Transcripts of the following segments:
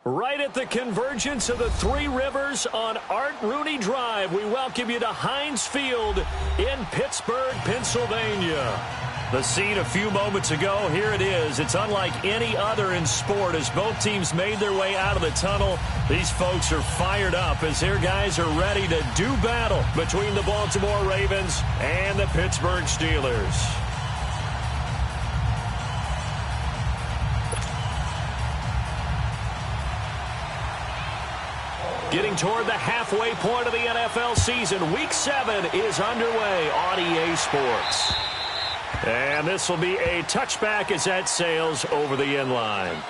Right at the convergence of the Three Rivers on Art Rooney Drive, we welcome you to Heinz Field in Pittsburgh, Pennsylvania. The scene a few moments ago, here it is. It's unlike any other in sport as both teams made their way out of the tunnel. These folks are fired up as their guys are ready to do battle between the Baltimore Ravens and the Pittsburgh Steelers. Getting toward the halfway point of the NFL season, Week 7 is underway on EA Sports. And this will be a touchback as that sails over the end line.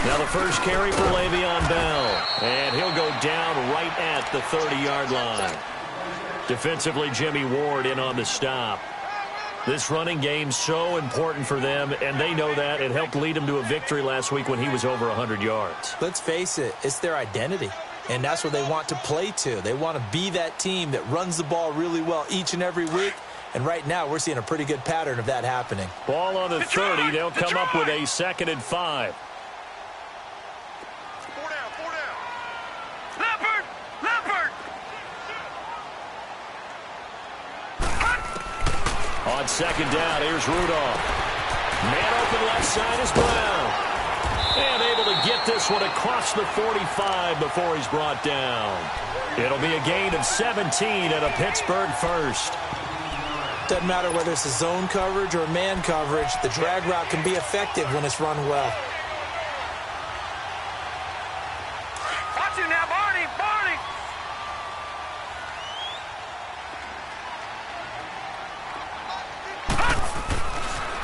Now the first carry for Le'Veon Bell, and he'll go down right at the 30-yard line. Defensively, Jimmy Ward in on the stop. This running game's so important for them, and they know that. It helped lead them to a victory last week when he was over 100 yards. Let's face it, it's their identity, and that's what they want to play to. They want to be that team that runs the ball really well each and every week, and right now we're seeing a pretty good pattern of that happening. Ball on the 30. They'll come up with a 2nd and 5. On 2nd down, here's Rudolph. Man open left side is Brown. And able to get this one across the 45 before he's brought down. It'll be a gain of 17 and a Pittsburgh first. Doesn't matter whether it's a zone coverage or man coverage, the drag route can be effective when it's run well. Watch you now, Barney! Barney!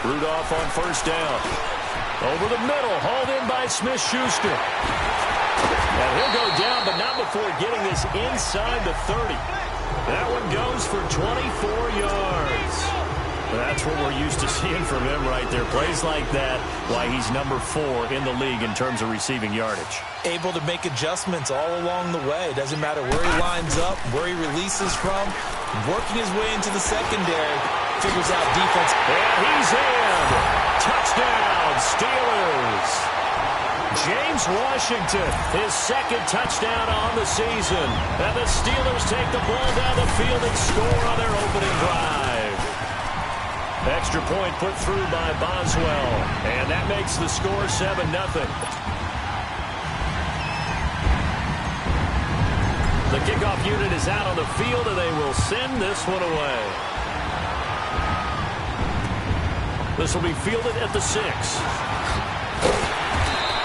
Rudolph on 1st down. Over the middle, hauled in by Smith-Schuster. And he'll go down, but not before getting this inside the 30. That one goes for 24 yards. That's what we're used to seeing from him right there. Plays like that, why he's number 4 in the league in terms of receiving yardage. Able to make adjustments all along the way. Doesn't matter where he lines up, where he releases from. Working his way into the secondary. Figures out defense. And he's in. Touchdown, Steelers. James Washington, his 2nd touchdown on the season. And the Steelers take the ball down the field and score on their opening drive. Extra point put through by Boswell. And that makes the score 7-0. The kickoff unit is out on the field, and they will send this one away. This will be fielded at the 6.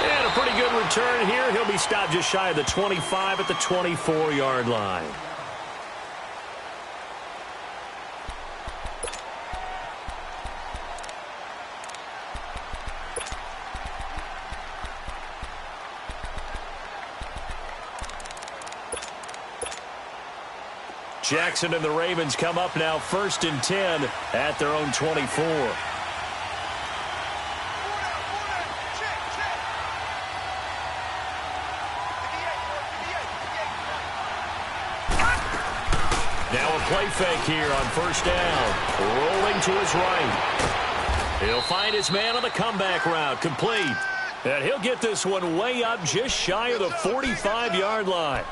And a pretty good return here. He'll be stopped just shy of the 25 at the 24-yard line. Jackson and the Ravens come up now 1st and 10 at their own 24. Play fake here on 1st down. Rolling to his right. He'll find his man on the comeback route. Complete. And he'll get this one way up just shy of the 45-yard line.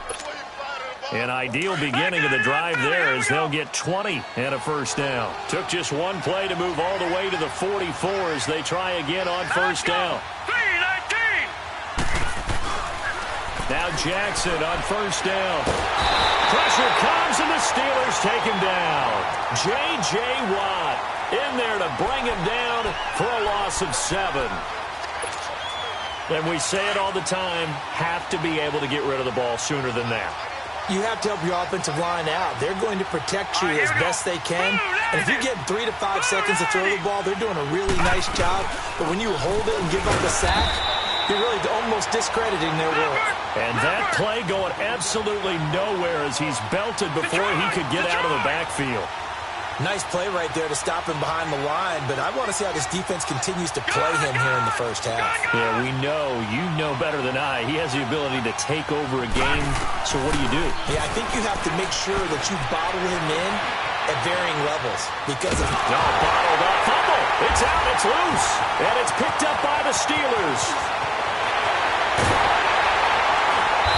An ideal beginning of the drive there as they'll get 20 and a 1st down. Took just one play to move all the way to the 44 as they try again on 1st down. Now Jackson on 1st down. Pressure comes, and the Steelers take him down. J.J. Watt in there to bring him down for a loss of 7. And we say it all the time, have to be able to get rid of the ball sooner than that. You have to help your offensive line out. They're going to protect you as best they can. And if you get 3 to 5 seconds to throw the ball, they're doing a really nice job. But when you hold it and give up the sack, You're really almost discrediting their work. And that play going absolutely nowhere as he's belted before he could get out of the backfield. Nice play right there to stop him behind the line, but I want to see how this defense continues to play him here in the first half. Yeah, we know. You know better than I. He has the ability to take over a game, so what do you do? Yeah, I think you have to make sure that you bottle him in at varying levels because of... No, bottled up. Fumble! It's out, it's loose, and it's picked up by the Steelers.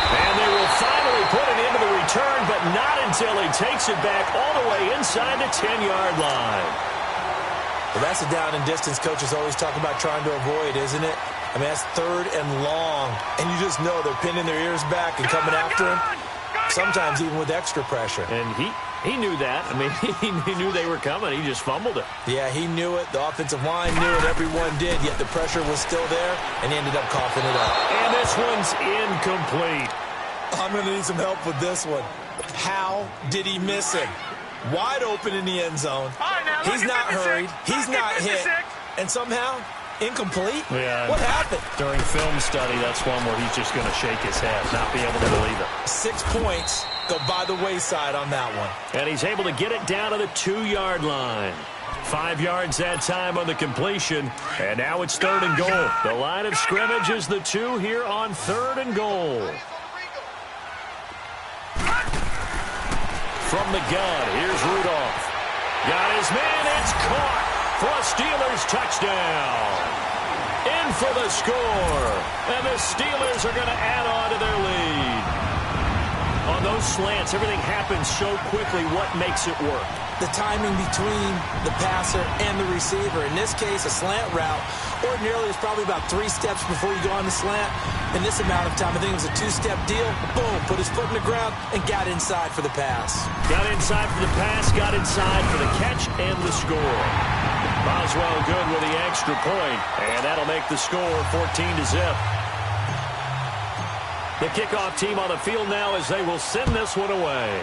And they will finally put it into the return, but not until he takes it back all the way inside the 10-yard line. Well, that's a down and distance coaches always talk about trying to avoid, isn't it? I mean, that's 3rd and long, and you just know they're pinning their ears back and coming after him, sometimes even with extra pressure. And he knew that. I mean, he knew they were coming. He just fumbled it. Yeah, he knew it. The offensive line knew it. Everyone did, yet the pressure was still there, and he ended up coughing it up. And this one's incomplete. I'm going to need some help with this one. How did he miss him? Wide open in the end zone. He's not hurried. He's not hit. And somehow, incomplete? Yeah. What happened? During film study, that's one where he's just going to shake his head, not be able to believe it. 6 points go by the wayside on that one. And he's able to get it down to the 2-yard line. 5 yards that time on the completion. And now it's 3rd and goal. The line of scrimmage is the 2 here on 3rd and goal. From the gun, here's Rudolph. Got his man, it's caught for a Steelers touchdown. In for the score. And the Steelers are going to add on to their lead. On those slants, everything happens so quickly. What makes it work? The timing between the passer and the receiver. In this case, a slant route. Ordinarily, it's probably about 3 steps before you go on the slant. In this amount of time, I think it was a 2-step deal. Boom, put his foot in the ground and got inside for the pass. Got inside for the pass, got inside for the catch and the score. Boswell good with the extra point, and that'll make the score 14-0. The kickoff team on the field now as they will send this one away.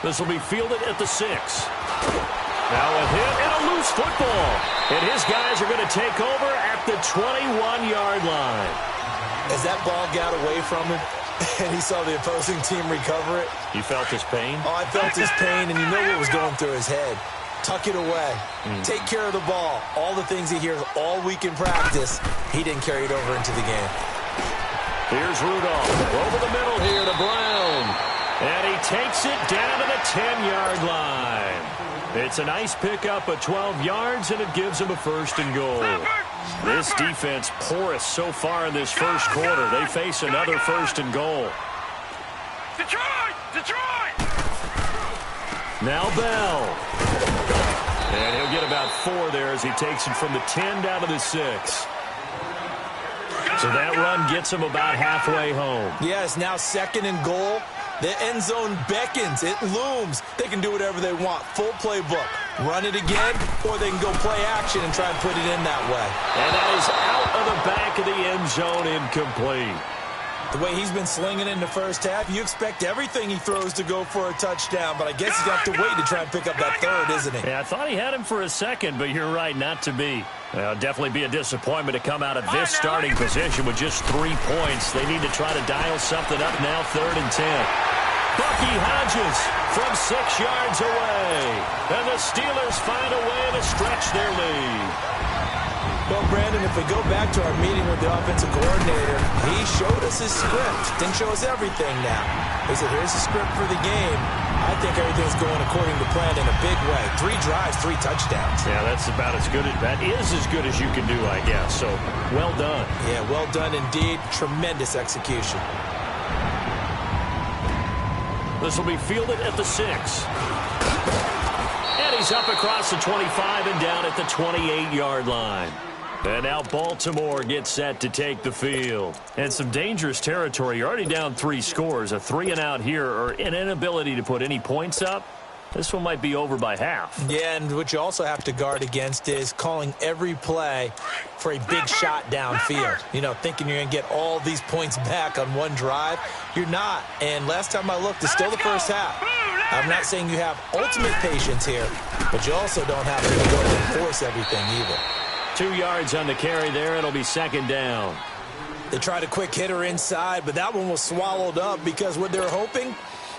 This will be fielded at the 6. Now a hit and a loose football. And his guys are going to take over at the 21-yard line. As that ball got away from him and he saw the opposing team recover it. You felt his pain? Oh, I felt his pain, and you know what was going through his head. Tuck it away. Take care of the ball. All the things he hears all week in practice, he didn't carry it over into the game. Here's Rudolph. Over the middle here to Brown. And he takes it down to the 10-yard line. It's a nice pickup of 12 yards, and it gives him a 1st and goal. This defense porous so far in this first quarter. They face another 1st and goal. Detroit! Now Bell. And he'll get about 4 there as he takes it from the 10 down to the 6. So that run gets him about halfway home. Yes, now 2nd and goal. The end zone beckons. It looms. They can do whatever they want. Full playbook. Run it again, or they can go play action and try and put it in that way. And that is out of the back of the end zone, incomplete. The way he's been slinging in the first half, you expect everything he throws to go for a touchdown, but I guess he's got to wait to try and pick up that 3rd, isn't he? Yeah, I thought he had him for a second, but you're right, not to be. Well, definitely be a disappointment to come out of this starting position with just 3 points. They need to try to dial something up now, 3rd and 10. Bucky Hodges from 6 yards away. And the Steelers find a way to stretch their lead. Well, Brandon, if we go back to our meeting with the offensive coordinator, he showed us his script. Didn't show us everything now. He said, here's the script for the game. I think everything's going according to plan in a big way. 3 drives, 3 touchdowns. Yeah, that's about as good as, that is as good as you can do, I guess. So, well done. Yeah, well done indeed. Tremendous execution. This will be fielded at the 6. And he's up across the 25 and down at the 28-yard line. And now Baltimore gets set to take the field. And some dangerous territory. You're already down 3 scores. A 3-and-out here, or an inability to put any points up. This one might be over by half. Yeah, and what you also have to guard against is calling every play for a big shot downfield. You know, thinking you're going to get all these points back on one drive. You're not. And last time I looked, it's still the first half. I'm not saying you have ultimate patience here, but you also don't have to go and force everything either. 2 yards on the carry there. It'll be second down. They tried a quick hitter inside, but that one was swallowed up because what they're hoping,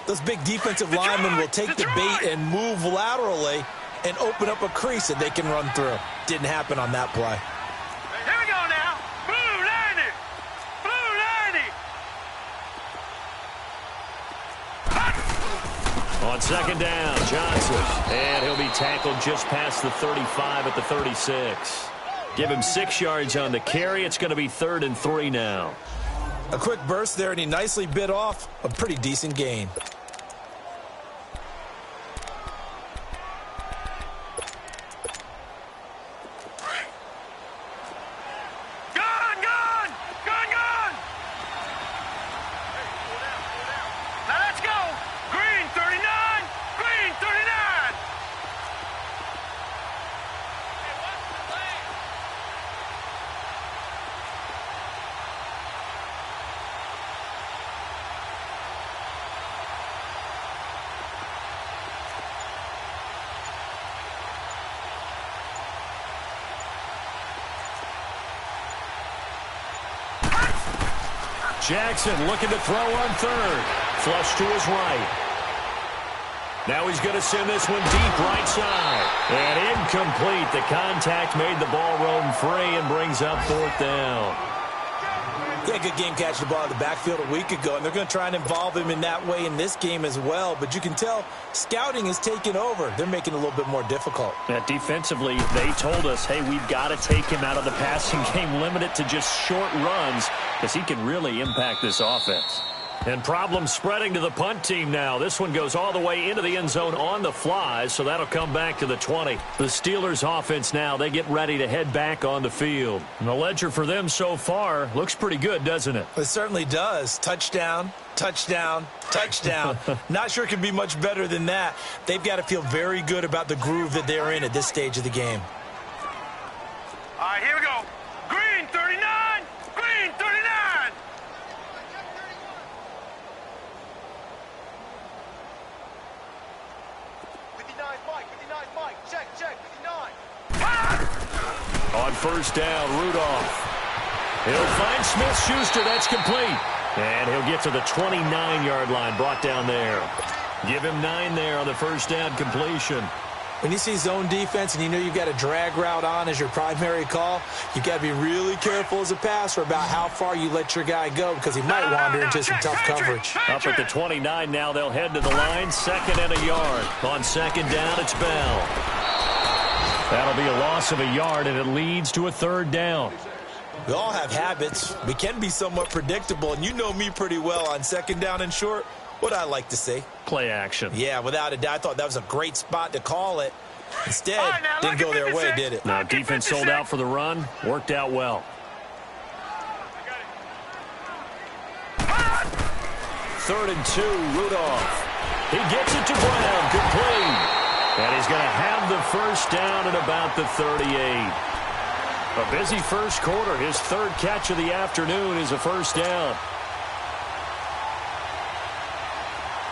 those big defensive linemen will take the bait and move laterally and open up a crease that they can run through. Didn't happen on that play. Here we go now. Blue 90. Blue 90. On second down, Johnson. And he'll be tackled just past the 35 at the 36. Give him 6 yards on the carry. It's going to be 3rd and 3 now. A quick burst there, and he nicely bit off a pretty decent gain. Jackson looking to throw on 3rd. Flush to his right. Now he's going to send this one deep right side. And incomplete. The contact made the ball roam free and brings up 4th down. Yeah, good game catching the ball in the backfield a week ago, and they're going to try and involve him in that way in this game as well. But you can tell scouting is taking over. They're making it a little bit more difficult. Yeah, defensively, they told us, hey, we've got to take him out of the passing game, limit it to just short runs, because he can really impact this offense. And problems spreading to the punt team now. This one goes all the way into the end zone on the fly, so that'll come back to the 20. The Steelers offense now, they get ready to head back on the field. And the ledger for them so far looks pretty good, doesn't it? It certainly does. Touchdown, touchdown, touchdown. Not sure it can be much better than that. They've got to feel very good about the groove that they're in at this stage of the game. All right, here we go. Green 39. Green 39. On first down, Rudolph. He'll find Smith-Schuster. That's complete. And he'll get to the 29-yard line, brought down there. Give him 9 there on the first down completion. When you see zone defense and you know you've got a drag route on as your primary call, you've got to be really careful as a passer about how far you let your guy go because he might wander into some tough coverage. Up at the 29 now, they'll head to the line. 2nd and a yard. On second down, it's Bell. That'll be a loss of a yard, and it leads to a 3rd down. We all have habits. We can be somewhat predictable, and you know me pretty well on 2nd down and short. What I like to see. Play action. Yeah, without a doubt. I thought that was a great spot to call it. Instead, didn't go their way, did it? Now, defense sold out for the run. Worked out well. 3rd and 2, Rudolph. He gets it to Brown. Complete. And he's going to have the first down at about the 38. A busy first quarter. His 3rd catch of the afternoon is a first down.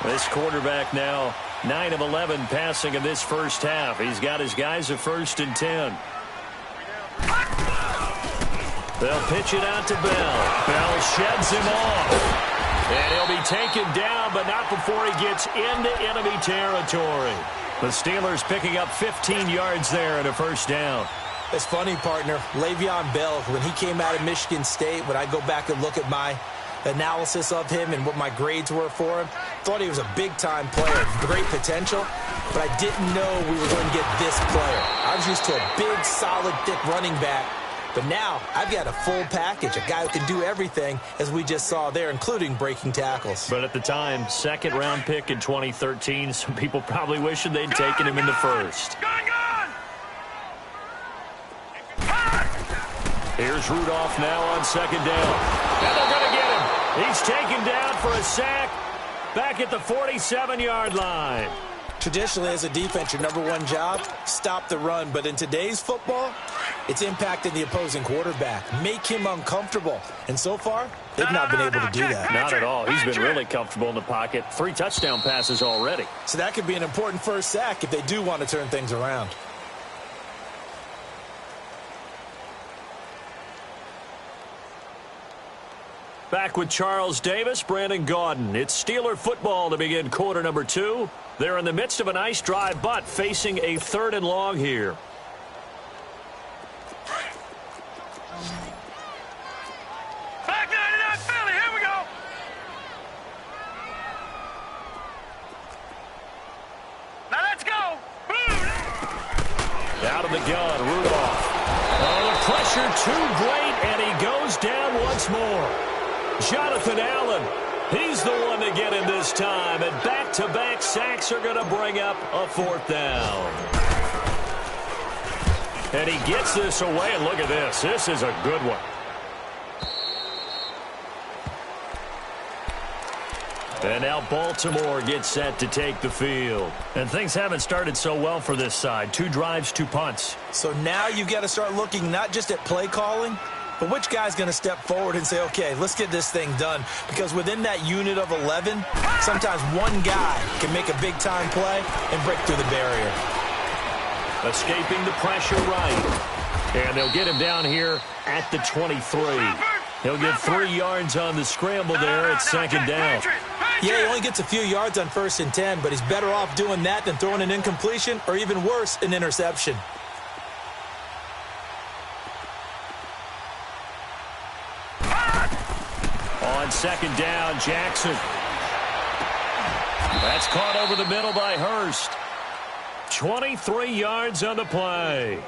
This quarterback now 9 of 11 passing in this first half. He's got his guys a 1st and 10. They'll pitch it out to Bell. Bell sheds him off. And he'll be taken down, but not before he gets into enemy territory. The Steelers picking up 15 yards there and a first down. It's funny, partner. Le'Veon Bell, when he came out of Michigan State, when I go back and look at my analysis of him and what my grades were for him, thought he was a big-time player, great potential, but I didn't know we were going to get this player. I was used to a big, solid, thick running back, but now I've got a full package, a guy who can do everything, as we just saw there, including breaking tackles. But at the time, 2nd-round pick in 2013, some people probably wishing they'd taken him in the 1st. Here's Rudolph now on 2nd down. And they're going to get him. He's taken down for a sack back at the 47-yard line. Traditionally, as a defense, your #1 job, stop the run. But in today's football, it's impacting the opposing quarterback. Make him uncomfortable. And so far, they've not been able to do that. Not at all. He's been really comfortable in the pocket. 3 touchdown passes already. So that could be an important first sack if they do want to turn things around. Back with Charles Davis, Brandon Gaudin. It's Steeler football to begin quarter number 2. They're in the midst of a nice drive, but facing a 3rd and long here. Back 99 Philly, here we go. Now let's go. Out of the gun, Rudolph. Oh, the pressure too great, and he goes down once more. Jonathan Allen, he's the one to get him this time, and back-to-back sacks are going to bring up a 4th down. And he gets this away, and look at this. This is a good one. And now Baltimore gets set to take the field. And things haven't started so well for this side. 2 drives, 2 punts. So now you've got to start looking not just at play calling, but which guy's going to step forward and say, okay, let's get this thing done. Because within that unit of 11, sometimes one guy can make a big-time play and break through the barrier. Escaping the pressure right. And they'll get him down here at the 23. He'll get 3 yards on the scramble there at 2nd down. Yeah, he only gets a few yards on 1st and 10, but he's better off doing that than throwing an incompletion or even worse, an interception. On 2nd down, Jackson. That's caught over the middle by Hurst. 23 yards on the play.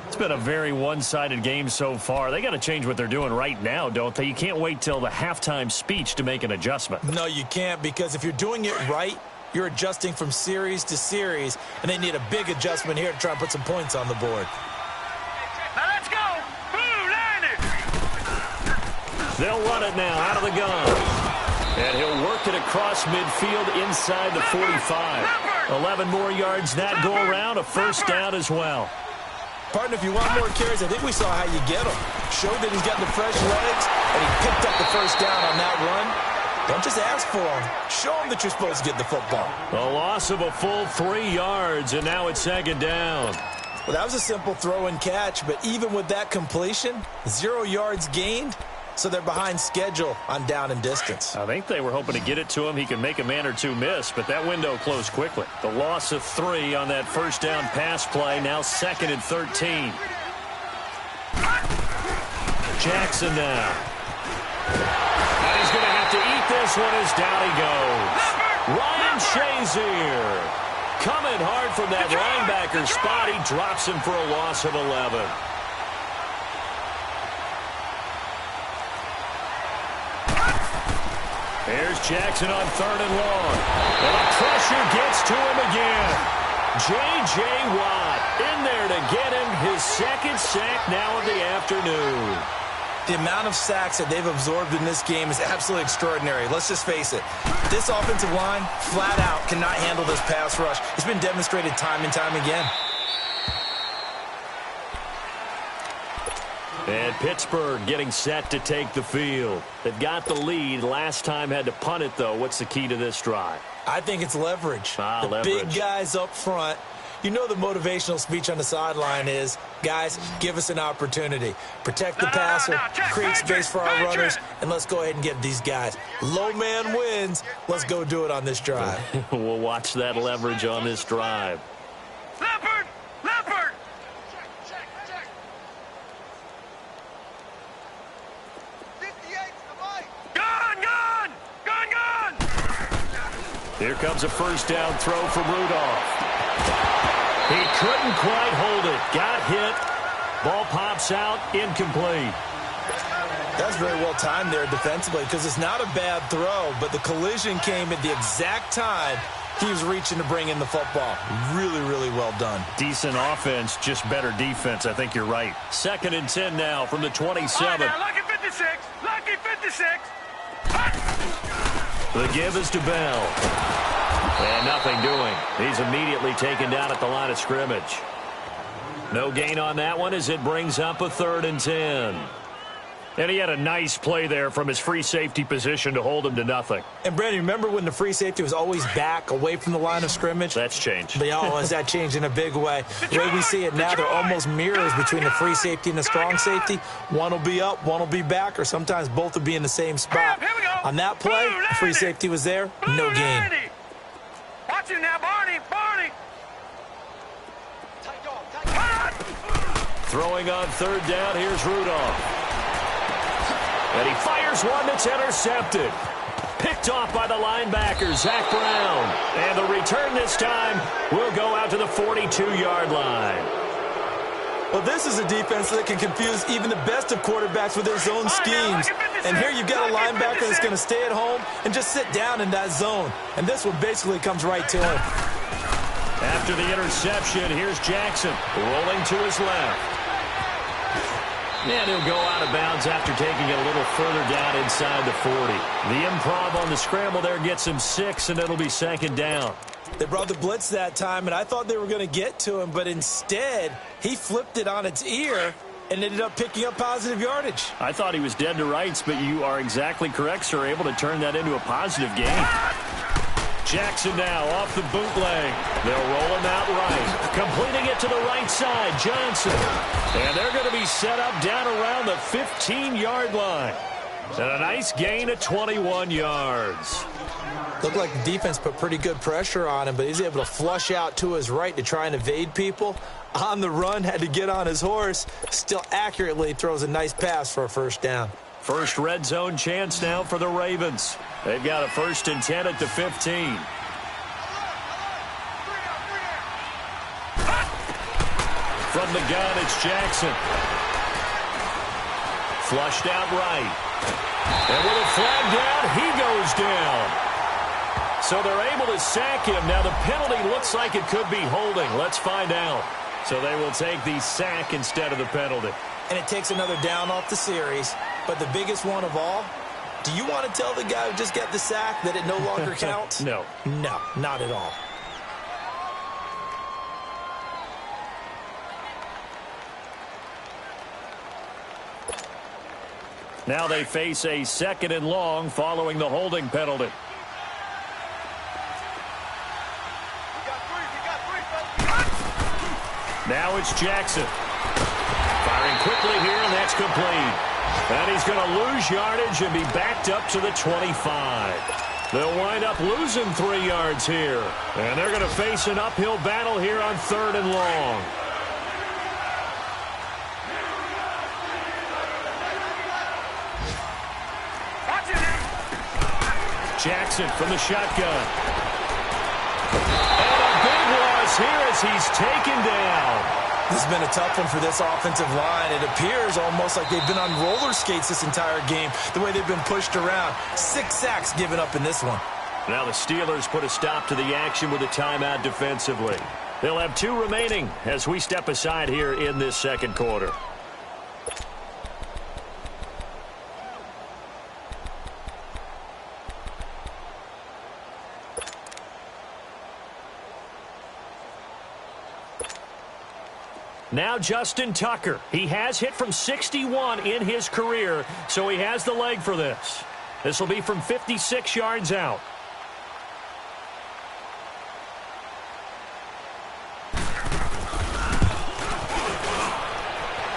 It's been a very one-sided game so far. They got to change what they're doing right now, don't they? You can't wait till the halftime speech to make an adjustment. No, you can't, because if you're doing it right, you're adjusting from series to series, and they need a big adjustment here to try and put some points on the board. Now let's go. Landed. They'll run it now out of the gun. And he'll work it across midfield inside the 45. 11 more yards that go around, a 1st down as well. Partner, if you want more carries, I think we saw how you get them. Showed that he's got the fresh legs, and he picked up the 1st down on that run. Don't just ask for them. Show them that you're supposed to get the football. A loss of a full 3 yards, and now it's 2nd down. Well, that was a simple throw and catch, but even with that completion, 0 yards gained, so they're behind schedule on down and distance. I think they were hoping to get it to him. He could make a man or 2 miss, but that window closed quickly. The loss of 3 on that 1st down pass play, now 2nd and 13. Jackson now. And he's going to have to eat this one as down he goes. Ryan Shazier coming hard from that linebacker spot. He drops him for a loss of 11. Here's Jackson on 3rd and long. And the pressure gets to him again. J.J. Watt in there to get him his 2nd sack now of the afternoon. The amount of sacks that they've absorbed in this game is absolutely extraordinary. Let's just face it. This offensive line, flat out, cannot handle this pass rush. It's been demonstrated time and time again. And Pittsburgh getting set to take the field. They've got the lead. Last time had to punt it, though. What's the key to this drive? I think it's leverage. Leverage. Big guys up front. You know the motivational speech on the sideline is, guys, give us an opportunity. Protect the passer, create space for our runners, and let's go ahead and get these guys. Low man wins. Let's go do it on this drive. We'll watch that leverage on this drive. Leopard! Leopard! Gun! Here comes a 1st down throw from Rudolph. He couldn't quite hold it. Got hit. Ball pops out. Incomplete. That's very well timed there defensively, because it's not a bad throw, but the collision came at the exact time he was reaching to bring in the football. Really, really well done. Decent offense, just better defense. I think you're right. 2nd and 10 now from the 27. Lucky 56. Lucky 56. The give is to Bell. And nothing doing. He's immediately taken down at the line of scrimmage. No gain on that one as it brings up a 3rd and 10. And he had a nice play there from his free safety position to hold him to nothing. And, Brandon, remember when the free safety was always back away from the line of scrimmage? That's changed. But, has that changed in a big way? The way we see it now, they're almost mirrors between the free safety and the strong safety. One will be up, one will be back, or sometimes both will be in the same spot. On that play, the free safety was there, no gain. Watch it now, Barney. Throwing on third down, here's Rudolph. And he fires one that's intercepted. Picked off by the linebacker, Zach Brown. And the return this time will go out to the 42-yard line. Well, this is a defense that can confuse even the best of quarterbacks with their zone schemes. And here you've got a linebacker that's going to stay at home and just sit down in that zone. And this one basically comes right to him. After the interception, here's Jackson rolling to his left. And he'll go out of bounds after taking it a little further down inside the 40. The improv on the scramble there gets him 6, and it'll be second down. They brought the blitz that time, and I thought they were going to get to him, but instead he flipped it on its ear and ended up picking up positive yardage. I thought he was dead to rights, but you are exactly correct, sir, able to turn that into a positive gain. Jackson now off the bootleg. They'll roll him out right. Completing it to the right side, Johnson. And they're going to be set up down around the 15-yard line. And a nice gain of 21 yards. Looked like the defense put pretty good pressure on him, but he's able to flush out to his right to try and evade people. On the run, had to get on his horse. Still accurately throws a nice pass for a first down. First red zone chance now for the Ravens. They've got a 1st and 10 at the 15. From the gun, it's Jackson. Flushed out right. And with a flag down, he goes down. So they're able to sack him. Now the penalty looks like it could be holding. Let's find out. So they will take the sack instead of the penalty. And it takes another down off the series. But the biggest one of all, do you want to tell the guy who just got the sack that it no longer counts? No. No, not at all. Now they face a 2nd and long following the holding penalty. Now it's Jackson. Firing quickly here, and that's complete. And he's going to lose yardage and be backed up to the 25. They'll wind up losing 3 yards here. And they're going to face an uphill battle here on 3rd and long. Jackson from the shotgun. And a big loss here as he's taken down. This has been a tough one for this offensive line. It appears almost like they've been on roller skates this entire game, the way they've been pushed around. 6 sacks given up in this one. Now the Steelers put a stop to the action with a timeout defensively. They'll have 2 remaining as we step aside here in this 2nd quarter. Now Justin Tucker. He has hit from 61 in his career, so he has the leg for this. This will be from 56 yards out.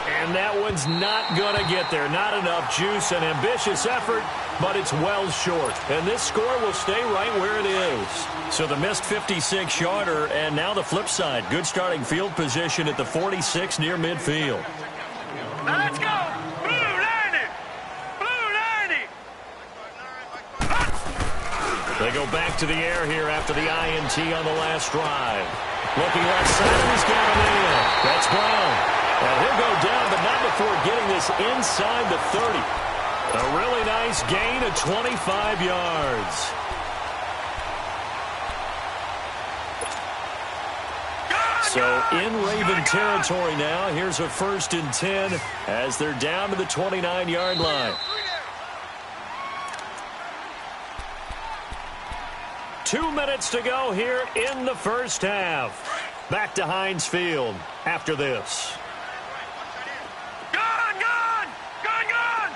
And that one's not going to get there. Not enough juice. An ambitious effort, but it's well short. And this score will stay right where it is. So the missed 56-yarder, and now the flip side. Good starting field position at the 46 near midfield. Now let's go. Blue 90. Blue 90. They go back to the air here after the INT on the last drive. Looking left side, he's got him in. That's Brown. And he'll go down, but not before getting this inside the 30. A really nice gain of 25 yards. So in Raven territory now, here's a 1st and 10 as they're down to the 29-yard line. 2 minutes to go here in the first half. Back to Heinz Field after this. Gun! Gun! Gun! Gun!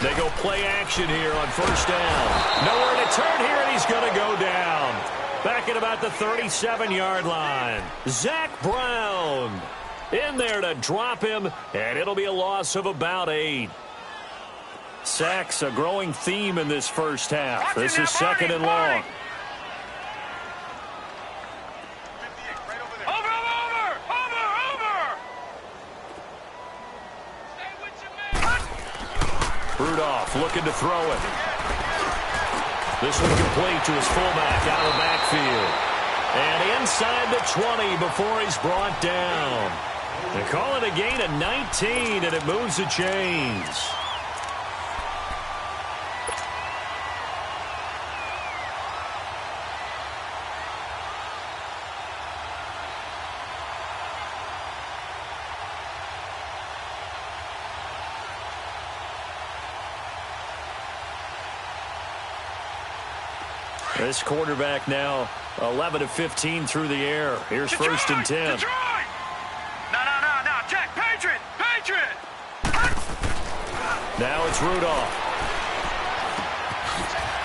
They go play action here on first down. Nowhere to turn here, and he's going to go down. Back at about the 37-yard line. Zach Brown in there to drop him, and it'll be a loss of about 8. Sacks, a growing theme in this first half. This is second and long. Rudolph looking to throw it. This one complete to his fullback out of the backfield. And inside the 20 before he's brought down. They call it a gain of 19, and it moves the chains. This quarterback now 11 of 15 through the air. Here's first and 10. No, Jack, Patriot. Now it's Rudolph.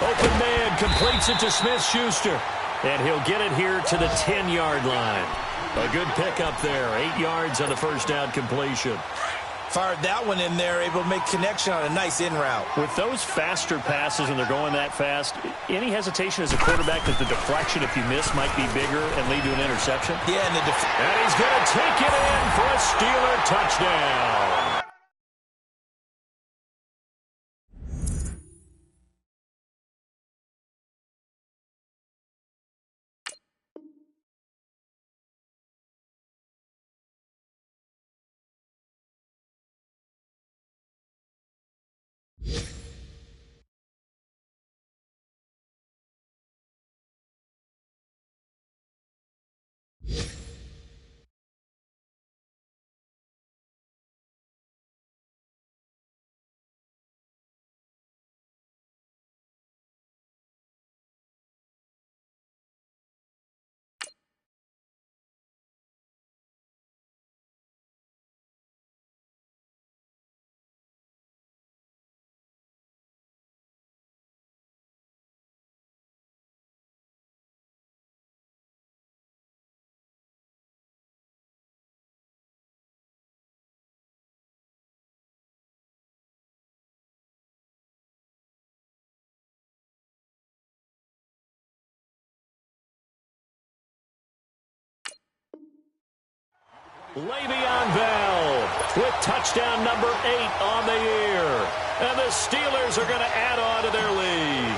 Open man completes it to Smith-Schuster. And he'll get it here to the 10-yard line. A good pickup there. 8 yards on the first down completion. Fired that one in there, able to make connection on a nice in route. With those faster passes when they're going that fast, any hesitation as a quarterback that the deflection, if you miss, might be bigger and lead to an interception? Yeah, and he's going to take it in for a Steeler touchdown. Le'Veon Bell with touchdown number 8 on the year. And the Steelers are going to add on to their lead.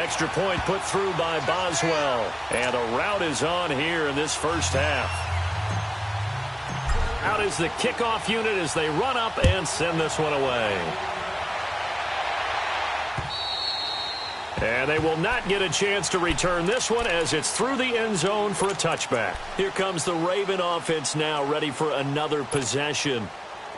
Extra point put through by Boswell. And a rout is on here in this first half. Out is the kickoff unit as they run up and send this one away. And they will not get a chance to return this one as it's through the end zone for a touchback. Here comes the Raven offense now, ready for another possession.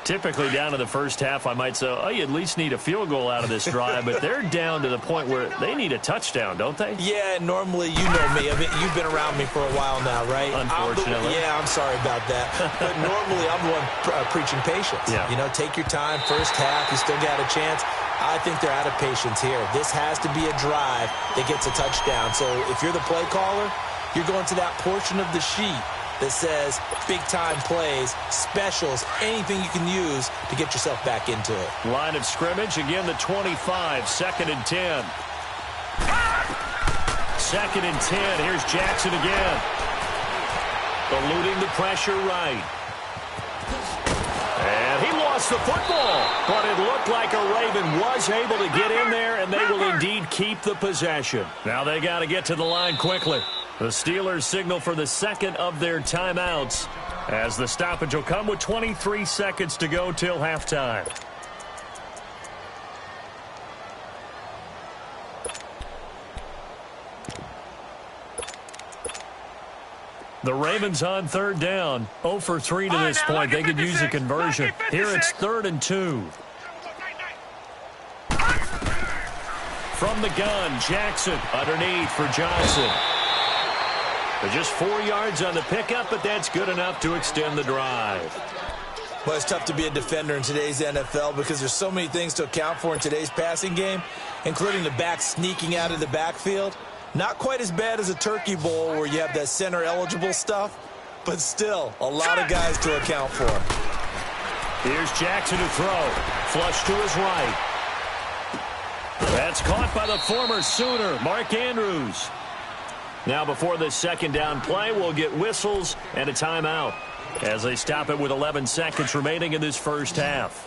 Typically down to the first half, I might say, oh, you at least need a field goal out of this drive, but they're down to the point where they need a touchdown, don't they? Yeah, normally, you know me. You've been around me for a while now, right? Unfortunately. I'm sorry about that. But normally, I'm the one preaching patience. Yeah. You know, take your time. First half, you still got a chance. I think they're out of patience here. This has to be a drive that gets a touchdown. So if you're the play caller, you're going to that portion of the sheet that says big-time plays, specials, anything you can use to get yourself back into it. Line of scrimmage, again, the 25, second and 10. Second and 10, here's Jackson again. Eluding the pressure right. And he lost the football, but it looked like a Raven was able to get in there, and they will indeed keep the possession. Now they got to get to the line quickly. The Steelers signal for the second of their timeouts as the stoppage will come with 23 seconds to go till halftime. The Ravens on third down, 0 for 3 to this point. They could use a conversion. Here it's 3rd and 2. From the gun, Jackson underneath for Johnson. They're just 4 yards on the pickup, but that's good enough to extend the drive. Well, it's tough to be a defender in today's NFL because there's so many things to account for in today's passing game, including the back sneaking out of the backfield. Not quite as bad as a turkey bowl where you have that center-eligible stuff, but still a lot of guys to account for. Here's Jackson to throw. Flush to his right. That's caught by the former Sooner, Mark Andrews. Now before this second down play, we'll get whistles and a timeout as they stop it with 11 seconds remaining in this first half.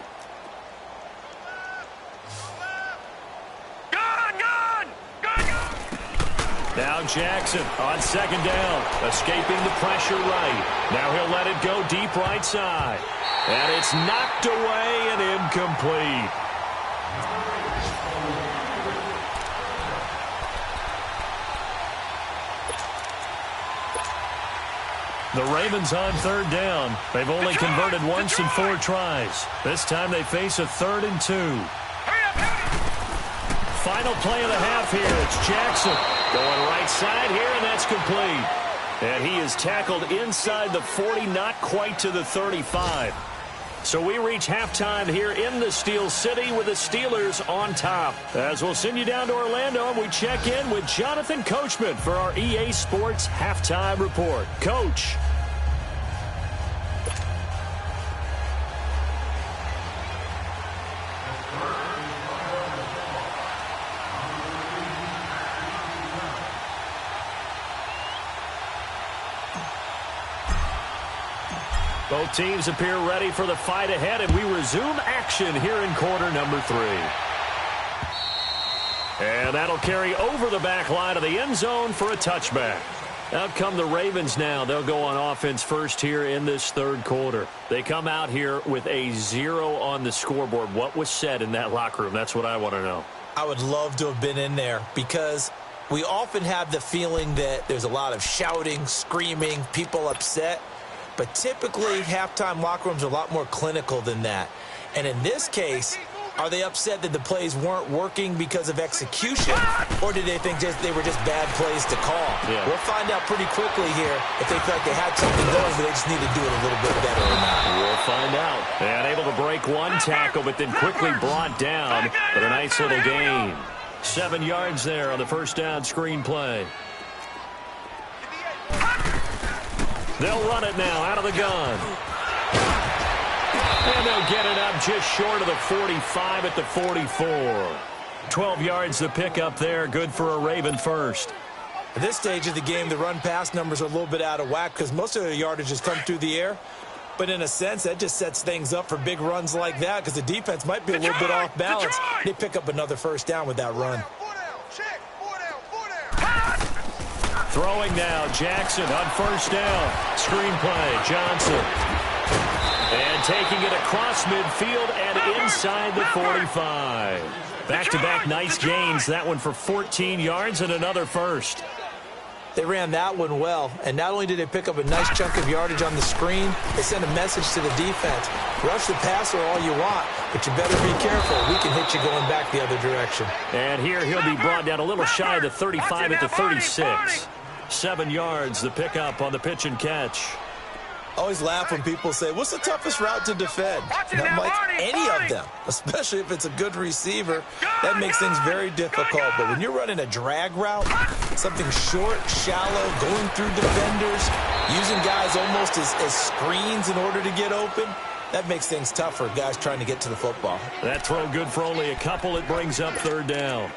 Now Jackson on second down, escaping the pressure right. Now he'll let it go deep right side. And it's knocked away and incomplete. The Ravens on third down. They've only converted once in 4 tries. This time they face a 3rd and 2. Final play of the half here. It's Jackson going right side here, and that's complete. And he is tackled inside the 40, not quite to the 35. So we reach halftime here in the Steel City with the Steelers on top. As we'll send you down to Orlando, and we check in with Jonathan Coachman for our EA Sports Halftime Report. Coach. Both teams appear ready for the fight ahead, and we resume action here in quarter number 3. And that'll carry over the back line of the end zone for a touchback. Out come the Ravens now. They'll go on offense first here in this third quarter. They come out here with a 0 on the scoreboard. What was said in that locker room? That's what I want to know. I would love to have been in there because we often have the feeling that there's a lot of shouting, screaming, people upset. But typically, halftime locker rooms are a lot more clinical than that. And in this case, are they upset that the plays weren't working because of execution, or did they think they were just bad plays to call? Yeah. We'll find out pretty quickly here if they felt like they had something going, but they just need to do it a little bit better or not. We'll find out. And able to break one tackle, but then quickly brought down for a nice little gain. 7 yards there on the first down screen play. They'll run it now out of the gun. And they'll get it up just short of the 45 at the 44. 12 yards to pick up there. Good for a Raven first. At this stage of the game, the run-pass numbers are a little bit out of whack because most of their yardage has come through the air. But in a sense, that just sets things up for big runs like that because the defense might be a little bit off balance. They pick up another first down with that run. Throwing now, Jackson on first down. Screen play, Johnson. And taking it across midfield and inside the 45. Back-to-back nice gains. That one for 14 yards and another first. They ran that one well, and not only did they pick up a nice chunk of yardage on the screen, they sent a message to the defense. Rush the passer all you want, but you better be careful. We can hit you going back the other direction. And here he'll be brought down a little shy of the 35 at the 36. 7 yards, the pickup on the pitch and catch. I always laugh when people say, what's the toughest route to defend? Not like any of them, especially if it's a good receiver. That makes things very difficult. But when you're running a drag route, something short, shallow, going through defenders, using guys almost as screens in order to get open, that makes things tough for guys trying to get to the football. That throw good for only a couple. It brings up third down.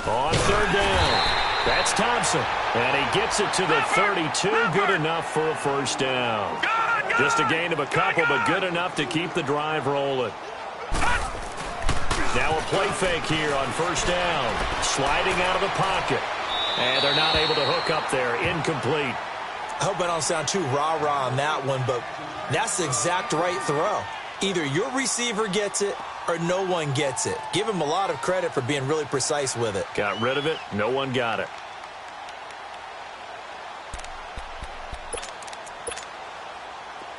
On third down, that's Thompson. And he gets it to the 32. Good enough for a first down. Just a gain of a couple, but good enough to keep the drive rolling. Now a play fake here on first down. Sliding out of the pocket. And they're not able to hook up there. Incomplete. I hope I don't sound too rah-rah on that one, but that's the exact right throw. Either your receiver gets it or no one gets it. Give him a lot of credit for being really precise with it. Got rid of it. No one got it.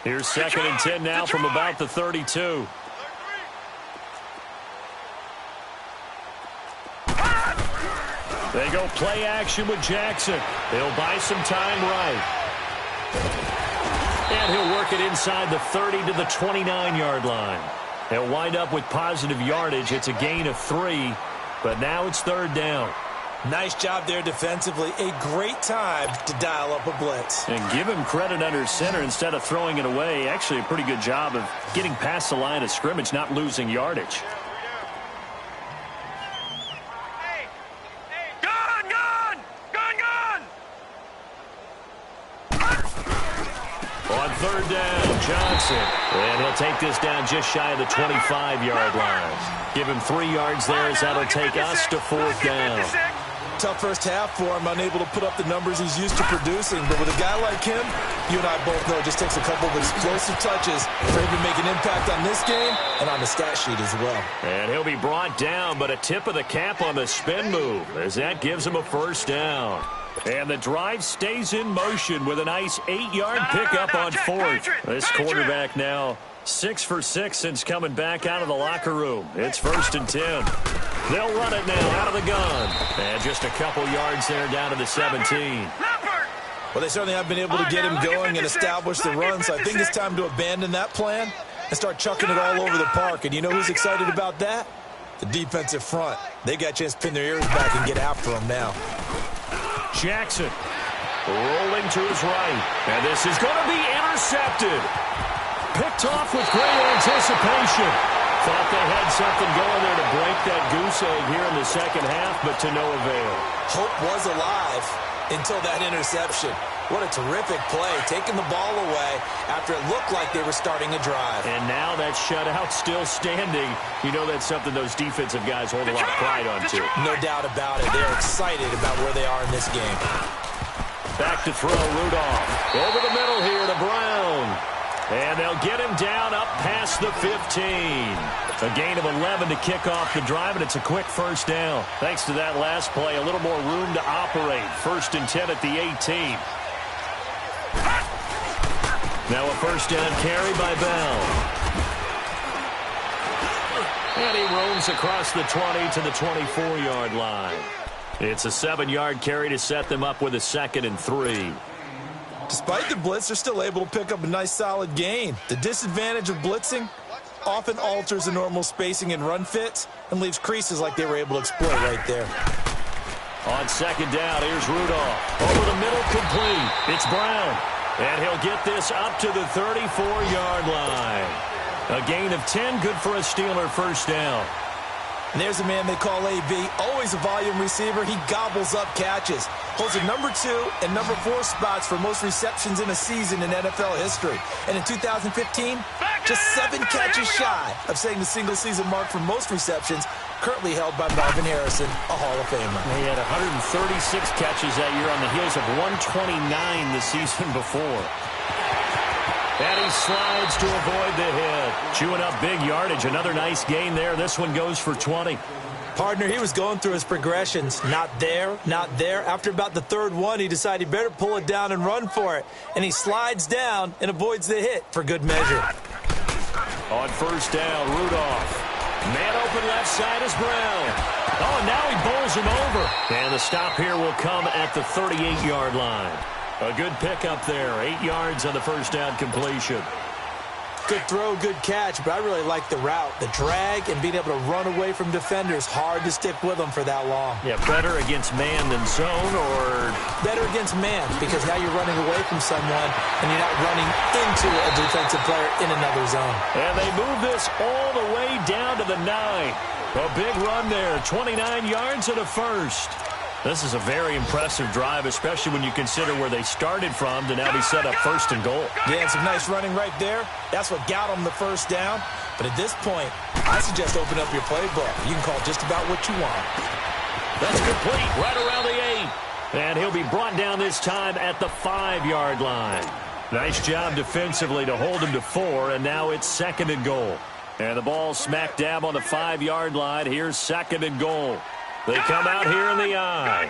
Here's 2nd and 10 now from about the 32. They go play action with Jackson. They'll buy some time right. And he'll work it inside the 30 to the 29-yard line. He'll wind up with positive yardage. It's a gain of 3, but now it's 3rd down. Nice job there defensively. A great time to dial up a blitz. And give him credit under center instead of throwing it away. Actually, a pretty good job of getting past the line of scrimmage, not losing yardage. On 3rd down, Johnson. And he'll take this down just shy of the 25-yard line. Give him 3 yards there as that'll take us to 4th down. Tough first half for him, unable to put up the numbers he's used to producing. But with a guy like him, you and I both know it just takes a couple of explosive touches for him to make an impact on this game and on the stat sheet as well. And he'll be brought down, but a tip of the cap on the spin move as that gives him a 1st down. And the drive stays in motion with a nice 8-yard pickup on 4th. This quarterback now 6 for 6 since coming back out of the locker room. It's 1st and 10. They'll run it now out of the gun. And just a couple yards there down to the 17. Well, they certainly have been able to get him going and establish the run, so I think it's time to abandon that plan and start chucking it all over the park. And you know who's excited about that? The defensive front. They got a chance to pin their ears back and get after him now. Jackson rolling to his right. And this is going to be intercepted. Picked off with great anticipation. Thought they had something going there to break that goose egg here in the 2nd half, but to no avail. Hope was alive until that interception. What a terrific play, taking the ball away after it looked like they were starting a drive. And now that shutout still standing. You know that's something those defensive guys hold a lot of pride on, too. No doubt about it. They're excited about where they are in this game. Back to throw, Rudolph. Over the middle here to Brown. And they'll get him down up past the 15. A gain of 11 to kick off the drive, and it's a quick 1st down. Thanks to that last play, a little more room to operate. 1st and 10 at the 18. Now a 1st down carry by Bell. And he roams across the 20 to the 24-yard line. It's a 7-yard carry to set them up with a 2nd and 3. Despite the blitz, they're still able to pick up a nice solid gain. The disadvantage of blitzing often alters the normal spacing and run fits and leaves creases like they were able to exploit right there. On 2nd down, here's Rudolph. Over the middle, complete. It's Brown. And he'll get this up to the 34-yard line. A gain of 10, good for a Steeler 1st down. And there's a man they call AB, always a volume receiver. He gobbles up catches. Holds the number 2 and number 4 spots for most receptions in a season in NFL history. And in 2015, just 7 catches shy of setting the single-season mark for most receptions, currently held by Marvin Harrison, a Hall of Famer. He had 136 catches that year on the heels of 129 the season before. And he slides to avoid the hit. Chewing up big yardage. Another nice gain there. This one goes for 20. Partner, he was going through his progressions. Not there, not there. After about the 3rd one, he decided he better pull it down and run for it. And he slides down and avoids the hit for good measure. On 1st down, Rudolph. Man open left side is Brown. Oh, and now he bowls him over. And the stop here will come at the 38-yard line. A good pickup there. 8 yards on the 1st down completion. Good throw, good catch, but I really like the route. The drag and being able to run away from defenders. Hard to stick with them for that long. Yeah, better against man than zone, or? Better against man, because now you're running away from someone and you're not running into a defensive player in another zone. And they move this all the way down to the 9. A big run there, 29 yards and a 1st. This is a very impressive drive, especially when you consider where they started from to now be set up 1st and goal. Yeah, and some nice running right there. That's what got them the 1st down. But at this point, I suggest open up your playbook. You can call just about what you want. That's complete right around the 8. And he'll be brought down this time at the 5-yard line. Nice job defensively to hold him to 4, and now it's 2nd and goal. And the ball smack dab on the 5-yard line. Here's 2nd and goal. They come out here in the I.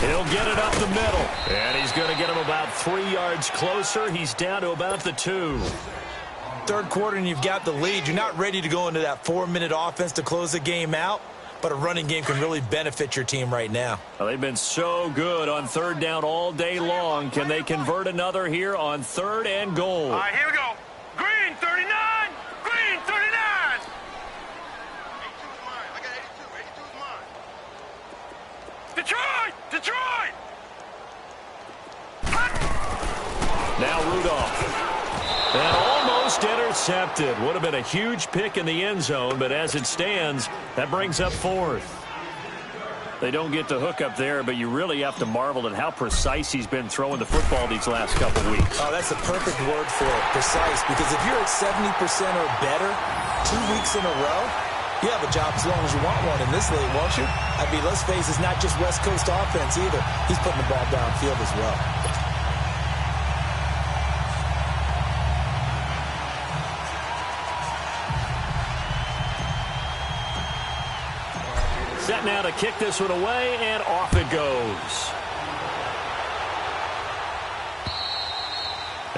He'll get it up the middle. And he's going to get him about 3 yards closer. He's down to about the 2. Third quarter and you've got the lead. You're not ready to go into that 4-minute offense to close the game out, but a running game can really benefit your team right now. Well, they've been so good on third down all day long. Can they convert another here on 3rd and goal? All right, here we go. Green 39. Green 39. 82 is mine. I got 82. 82 is mine. Detroit! Detroit! Now Rudolph. And almost intercepted. Would have been a huge pick in the end zone, but as it stands, that brings up 4th. They don't get the hook up there, but you really have to marvel at how precise he's been throwing the football these last couple weeks. Oh, that's the perfect word for it, precise, because if you're at 70% or better 2 weeks in a row, you have a job as long as you want one in this league, won't you? I mean, let's face it, it's not just West Coast offense either. He's putting the ball downfield as well. Set now to kick this one away, and off it goes.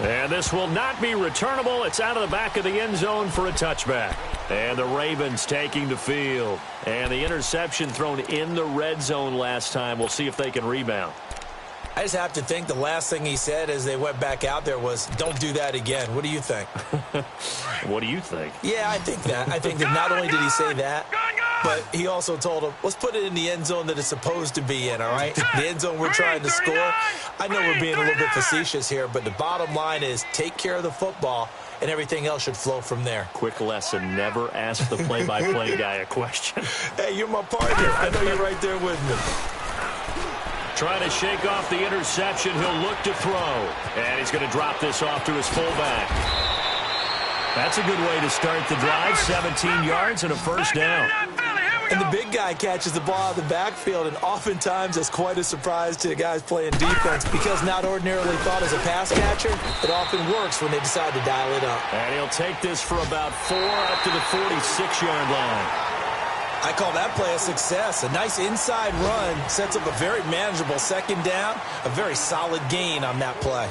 And this will not be returnable. It's out of the back of the end zone for a touchback. And the Ravens taking the field. And the interception thrown in the red zone last time. We'll see if they can rebound. I just have to think the last thing he said as they went back out there was, don't do that again. What do you think? What do you think? Yeah, I think that. I think that not only did he say that, but he also told him, let's put it in the end zone that it's supposed to be in, all right? The end zone we're trying to score. I know we're being a little bit facetious here, but the bottom line is take care of the football, and everything else should flow from there. Quick lesson, never ask the play-by-play guy a question. Hey, you're my partner. I know you're right there with me. Trying to shake off the interception. He'll look to throw. And he's going to drop this off to his fullback. That's a good way to start the drive. 17 yards and a first down. And the big guy catches the ball out of the backfield, and oftentimes it's quite a surprise to the guys playing defense because not ordinarily thought as a pass catcher, it often works when they decide to dial it up. And he'll take this for about 4 up to the 46-yard line. I call that play a success. A nice inside run sets up a very manageable second down, a very solid gain on that play.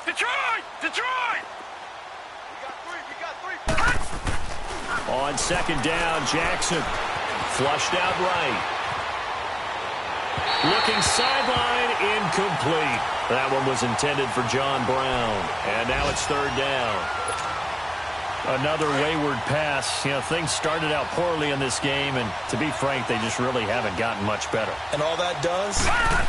Detroit! Detroit! We got three. On second down, Jackson flushed out right. Looking sideline, incomplete. That one was intended for John Brown. And now it's third down. Another wayward pass. You know, things started out poorly in this game, and to be frank, they just really haven't gotten much better. And all that does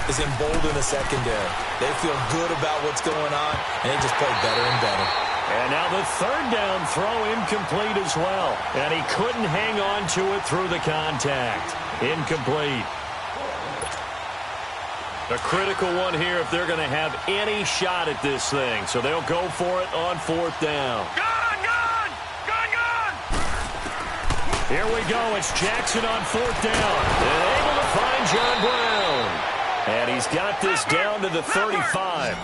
is embolden the secondary. They feel good about what's going on, and they just play better and better. And now the third down throw incomplete as well. And he couldn't hang on to it through the contact. Incomplete. A critical one here if they're going to have any shot at this thing. So they'll go for it on fourth down. Here we go. It's Jackson on fourth down. And able to find John Brown. And he's got this down to the 35.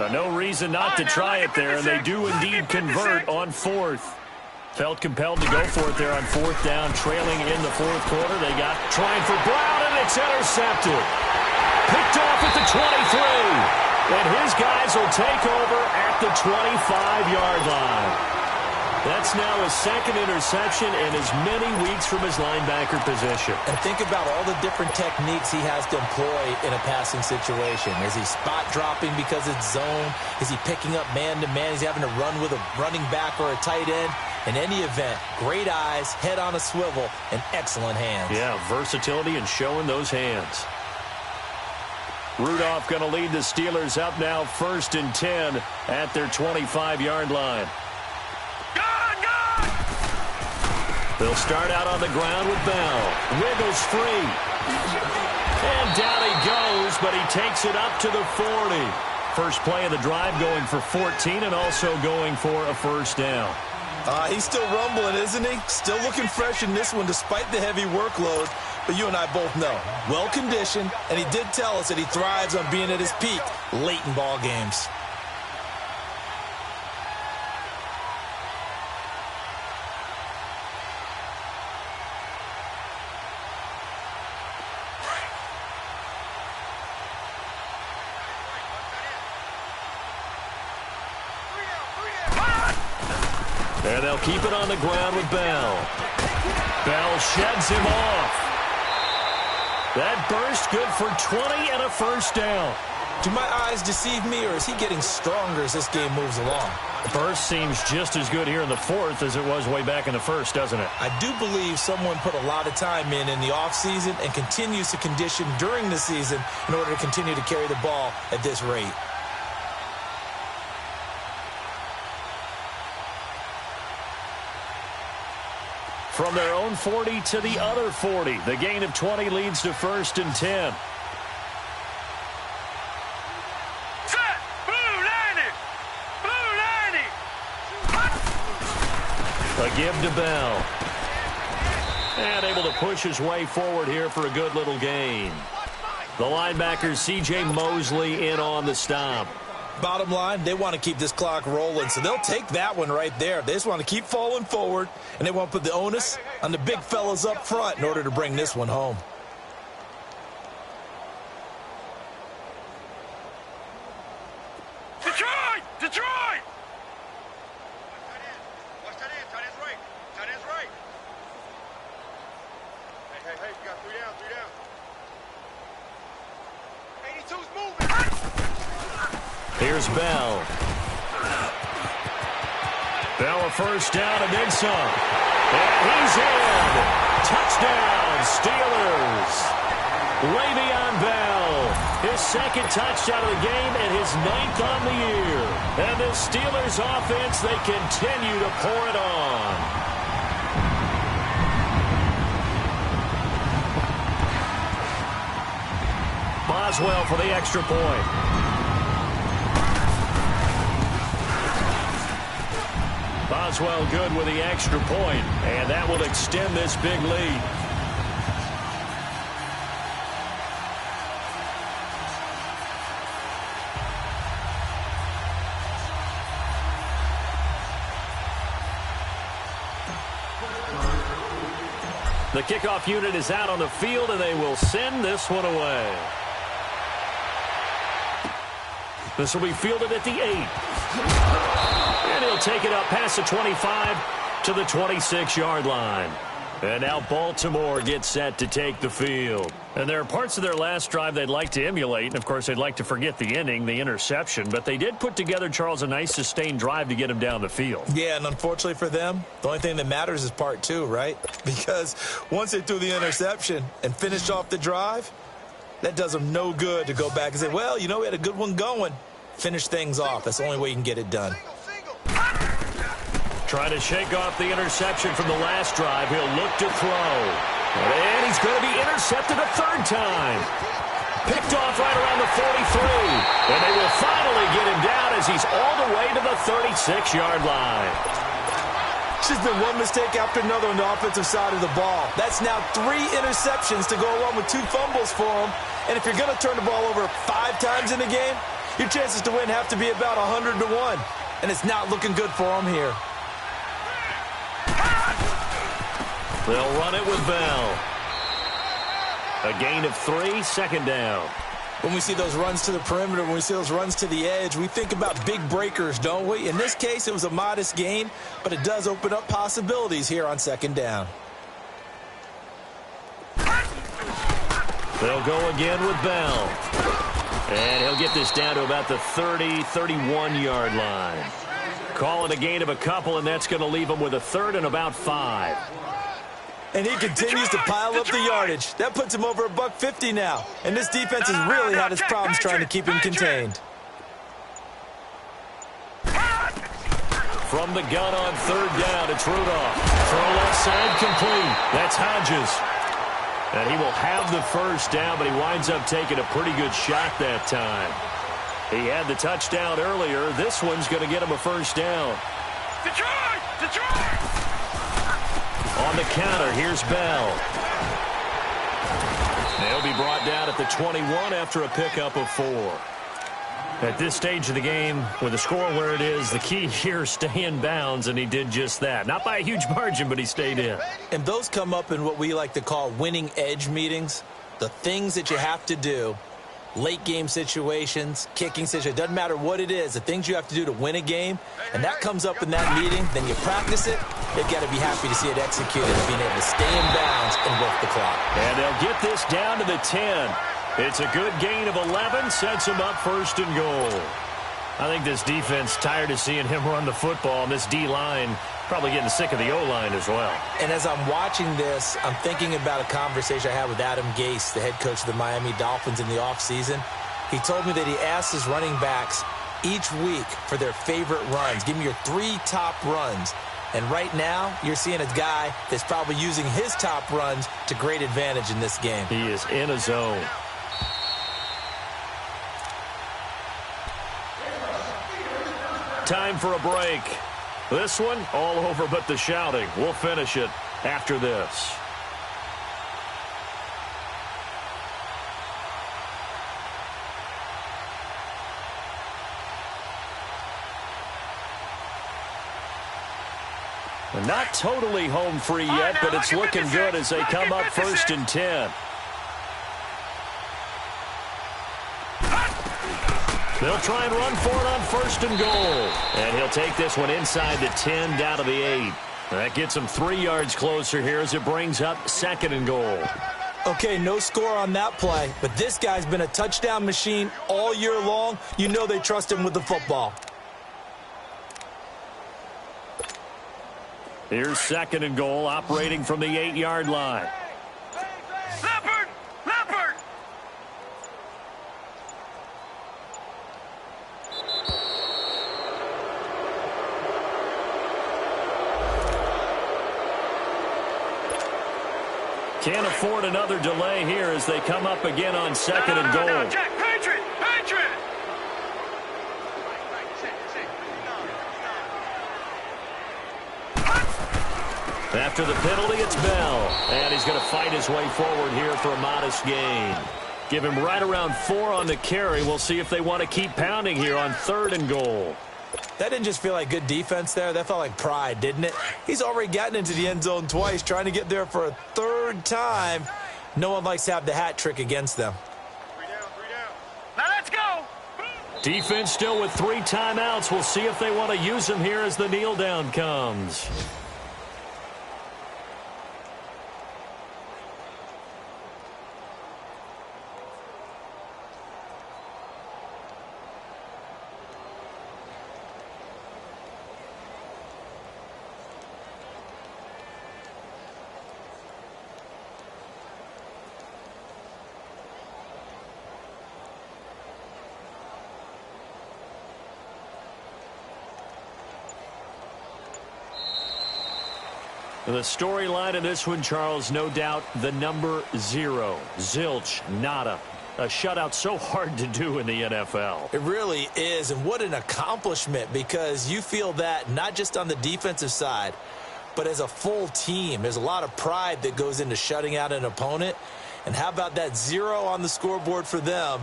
No reason not to try it there, and they do indeed convert on fourth. Felt compelled to go for it there on fourth down, trailing in the fourth quarter. They got trying for Brown, and it's intercepted. Picked off at the 23. And his guys will take over at the 25-yard line. That's now his second interception in as many weeks from his linebacker position. And think about all the different techniques he has to employ in a passing situation. Is he spot dropping because it's zone? Is he picking up man-to-man? Is he having to run with a running back or a tight end? In any event, great eyes, head on a swivel, and excellent hands. Yeah, versatility and showing those hands. Rudolph going to lead the Steelers up now 1st and 10 at their 25-yard line. They'll start out on the ground with Bell. Wiggles free. And down he goes, but he takes it up to the 40. First play of the drive going for 14 and also going for a first down. He's still rumbling, isn't he? Still looking fresh in this one despite the heavy workload. but you and I both know, well-conditioned, and he did tell us that he thrives on being at his peak late in ball games. And they'll keep it on the ground with Bell. Bell sheds him off. That burst good for 20 and a first down. Do my eyes deceive me, or is he getting stronger as this game moves along? The burst seems just as good here in the fourth as it was way back in the first, doesn't it? I do believe someone put a lot of time in the offseason and continues to condition during the season in order to continue to carry the ball at this rate. From their own 40 to the other 40. The gain of 20 leads to first and 10. Set! Blue 90! Blue 90! A give to Bell. And able to push his way forward here for a good little gain. The linebacker, C.J. Mosley, in on the stop. Bottom line, they want to keep this clock rolling, so they'll take that one right there. They just want to keep falling forward, and they want to put the onus on the big fellas up front in order to bring this one home. Detroit! Detroit! Watch that in. Tight end's right. Tight end's right. Hey, you got 3 down, 3 down. 82's moving. Here's Bell. Bell a first down and then some. And he's in. Touchdown, Steelers. Le'Veon Bell. His second touchdown of the game and his 9th on the year. And the Steelers offense, they continue to pour it on. Boswell for the extra point. Boswell good with the extra point, and that will extend this big lead. The kickoff unit is out on the field, and they will send this one away. This will be fielded at the 8. And he'll take it up past the 25 to the 26-yard line. And now Baltimore gets set to take the field. And there are parts of their last drive they'd like to emulate. And, of course, they'd like to forget the inning, the interception. But they did put together, Charles, a nice sustained drive to get him down the field. Yeah, and unfortunately for them, the only thing that matters is part 2, right? Because once they threw the interception and finished off the drive, that does them no good to go back and say, well, you know, we had a good one going. Finish things off. That's the only way you can get it done. Trying to shake off the interception from the last drive. He'll look to throw. And he's going to be intercepted a third time. Picked off right around the 43. And they will finally get him down as he's all the way to the 36-yard line. It's just been one mistake after another on the offensive side of the ball. That's now 3 interceptions to go along with 2 fumbles for him. And if you're going to turn the ball over 5 times in the game, your chances to win have to be about 100 to 1. And it's not looking good for him here. They'll run it with Bell. A gain of 3, second down. When we see those runs to the perimeter, when we see those runs to the edge, we think about big breakers, don't we? In this case, it was a modest gain, but it does open up possibilities here on second down. They'll go again with Bell. And he'll get this down to about the 30, 31-yard line. Call it a gain of a couple, and that's going to leave him with a third and about 5. And he continues to pile up the yardage. That puts him over $150 now. And this defense has really had its problems trying to keep him contained. From the gun on third down, it's Rudolph. Throw left side complete. That's Hodges. And he will have the first down, but he winds up taking a pretty good shot that time. He had the touchdown earlier. This one's going to get him a first down. Detroit! Detroit! On the counter, here's Bell. They'll be brought down at the 21 after a pickup of 4. At this stage of the game, with the score where it is, the key here is stay in bounds, and he did just that. Not by a huge margin, but he stayed in. And those come up in what we like to call winning edge meetings. The things that you have to do, late game situations, kicking situations, doesn't matter what it is, the things you have to do to win a game, and that comes up in that meeting, then you practice it, they've got to be happy to see it executed, being able to stay in bounds and work the clock. And they'll get this down to the 10. It's a good gain of 11, sets them up 1st and goal. I think this defense tired of seeing him run the football, and this D-line probably getting sick of the O-line as well. And as I'm watching this, I'm thinking about a conversation I had with Adam Gase, the head coach of the Miami Dolphins, in the offseason. He told me that he asked his running backs each week for their favorite runs. Give me your 3 top runs. And right now, you're seeing a guy that's probably using his top runs to great advantage in this game. He is in a zone. Time for a break. This one, all over but the shouting. We'll finish it after this. And not totally home free yet, but it's looking good as they come up 1st and 10. They'll try and run for it on 1st and goal. And he'll take this one inside the 10 down to the 8. That gets him 3 yards closer here as it brings up 2nd and goal. Okay, no score on that play, but this guy's been a touchdown machine all year long. You know they trust him with the football. Here's 2nd and goal, operating from the 8-yard line. Leopard! Leopard! Can't afford another delay here as they come up again on 2nd and goal. No, Jack, Patriot! Patriot! After the penalty, it's Bell. And he's going to fight his way forward here for a modest gain. Give him right around 4 on the carry. We'll see if they want to keep pounding here on 3rd and goal. That didn't just feel like good defense there. That felt like pride, didn't it? He's already gotten into the end zone twice, trying to get there for a 3rd time. No one likes to have the hat trick against them. 3 down, 3 down. Now let's go! Defense still with 3 timeouts. We'll see if they want to use them here as the kneel down comes. The storyline of this one, Charles, no doubt the number 0. Zilch, nada. A shutout so hard to do in the NFL. It really is, and what an accomplishment, because you feel that not just on the defensive side, but as a full team. There's a lot of pride that goes into shutting out an opponent. And how about that 0 on the scoreboard for them,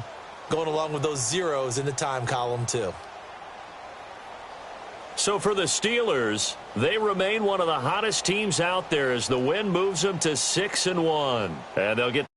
going along with those zeros in the time column too. So for the Steelers, they remain one of the hottest teams out there as the win moves them to 6-1. And they'll get